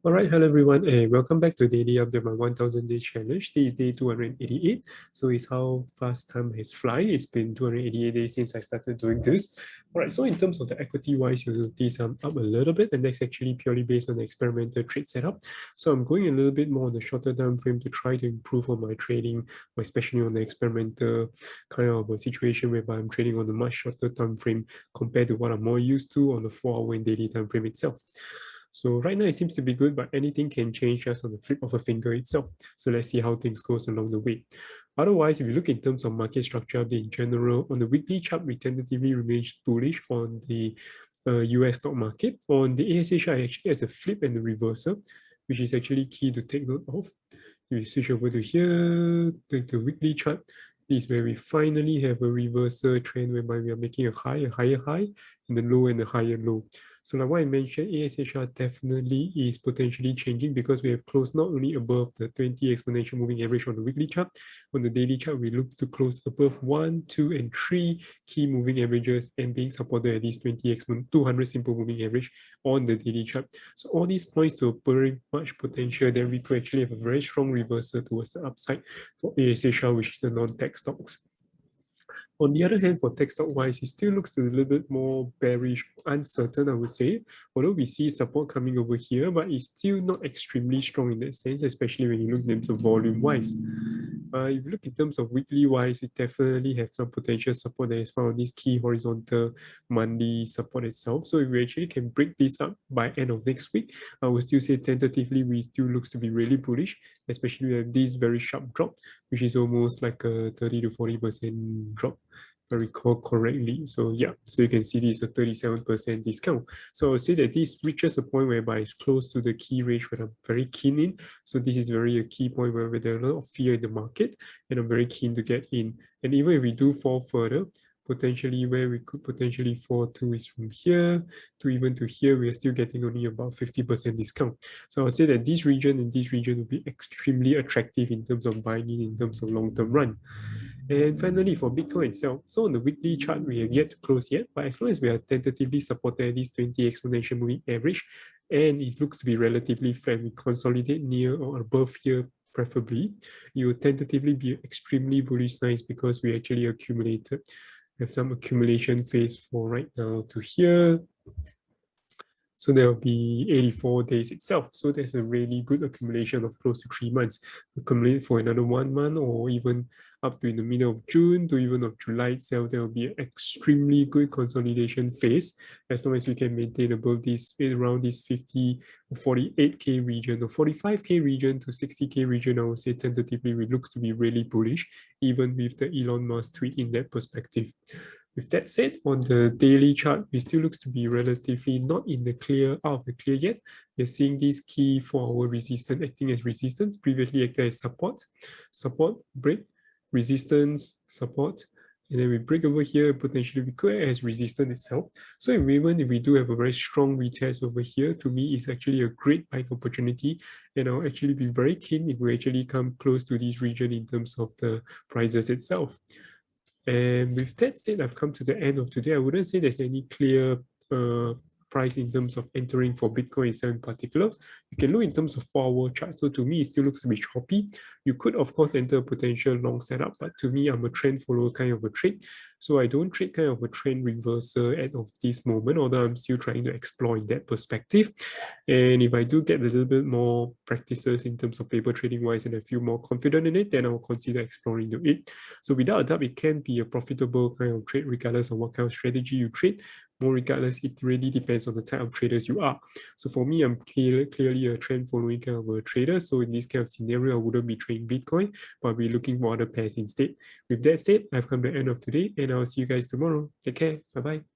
All right, hello everyone, and welcome back to Daily Update, my 1000 Day Challenge. This is day 288. So it's how fast time has fly. It's been 288 days since I started doing this. All right, so in terms of the equity wise, you'll notice I'm up a little bit, and that's actually purely based on the experimental trade setup. So I'm going a little bit more on the shorter time frame to try to improve on my trading, especially on the experimental kind of a situation whereby I'm trading on a much shorter time frame compared to what I'm more used to on the 4-hour and daily time frame itself. So right now it seems to be good, but anything can change just on the flip of a finger itself. So let's see how things goes along the way. Otherwise, if you look in terms of market structure update in general, on the weekly chart, we tentatively remain bullish on the US stock market. On the ASH, actually has a flip and a reversal, which is actually key to take note of. If you switch over to here, the weekly chart, this is where we finally have a reversal trend whereby we are making a higher high, and the low and a higher low. So like what I mentioned, ASHR definitely is potentially changing because we have closed not only above the 20 exponential moving average on the weekly chart, on the daily chart, we look to close above 1, 2, and 3 key moving averages and being supported at least 200 simple moving average on the daily chart. So all these points to a very much potential that we could actually have a very strong reversal towards the upside for ASHR, which is the non-tech stocks. On the other hand, for tech stock wise, it still looks a little bit more bearish, uncertain, I would say. Although we see support coming over here, but it's still not extremely strong in that sense, especially when you look in terms of volume wise. If you look in terms of weekly wise, we definitely have some potential support that is found on this key horizontal monthly support itself. So if we actually can break this up by end of next week, I would still say tentatively we still looks to be really bullish, especially with this very sharp drop, which is almost like a 30 to 40% drop, if I recall correctly. So yeah, so you can see this is a 37% discount. So I would say that this reaches a point whereby it's close to the key range that I'm very keen in. So this is very a key point where there's a lot of fear in the market, and I'm very keen to get in. And even if we do fall further, potentially where we could potentially fall to is from here to even to here, we are still getting only about 50% discount. So I would say that this region and this region will be extremely attractive in terms of buying in terms of long-term run. And finally, for Bitcoin itself, so on the weekly chart, we have yet to close yet, but as long as we are tentatively supported at this 20 exponential moving average, and it looks to be relatively flat, we consolidate near or above here preferably, it will tentatively be extremely bullish signs because we actually accumulated, have some accumulation phase for right now to here. So there will be 84 days itself. So there's a really good accumulation of close to 3 months. Accumulate for another 1 month or even up to in the middle of June to even of July itself, there will be an extremely good consolidation phase as long as we can maintain above this, around this 50 or 48K region or 45K region to 60K region. I would say tentatively it looks to be really bullish, even with the Elon Musk tweet in that perspective. With that said, on the daily chart, it still looks to be relatively not in the clear, out of the clear yet. We're seeing this key 4-hour resistance acting as resistance, previously acted as support, break, resistance, support, and then we break over here, potentially we could act as resistance itself. So even if we do have a very strong retest over here, to me, it's actually a great buying opportunity, and I'll actually be very keen if we actually come close to this region in terms of the prices itself. And with that said, I've come to the end of today. I wouldn't say there's any clear price in terms of entering for Bitcoin itself in particular. You can look in terms of 4-hour chart. So to me, it still looks to be choppy. You could, of course, enter a potential long setup, but to me, I'm a trend follower kind of a trade. So I don't trade kind of a trend reversal at of this moment, although I'm still trying to explore in that perspective. And if I do get a little bit more practices in terms of paper trading wise and I feel more confident in it, then I will consider exploring it. So without a doubt, it can be a profitable kind of trade regardless of what kind of strategy you trade. More regardless, it really depends on the type of traders you are. So for me, I'm clearly a trend following kind of a trader. So in this kind of scenario, I wouldn't be trading Bitcoin, but I'll be looking for other pairs instead. With that said, I've come to the end of today and I'll see you guys tomorrow. Take care. Bye-bye.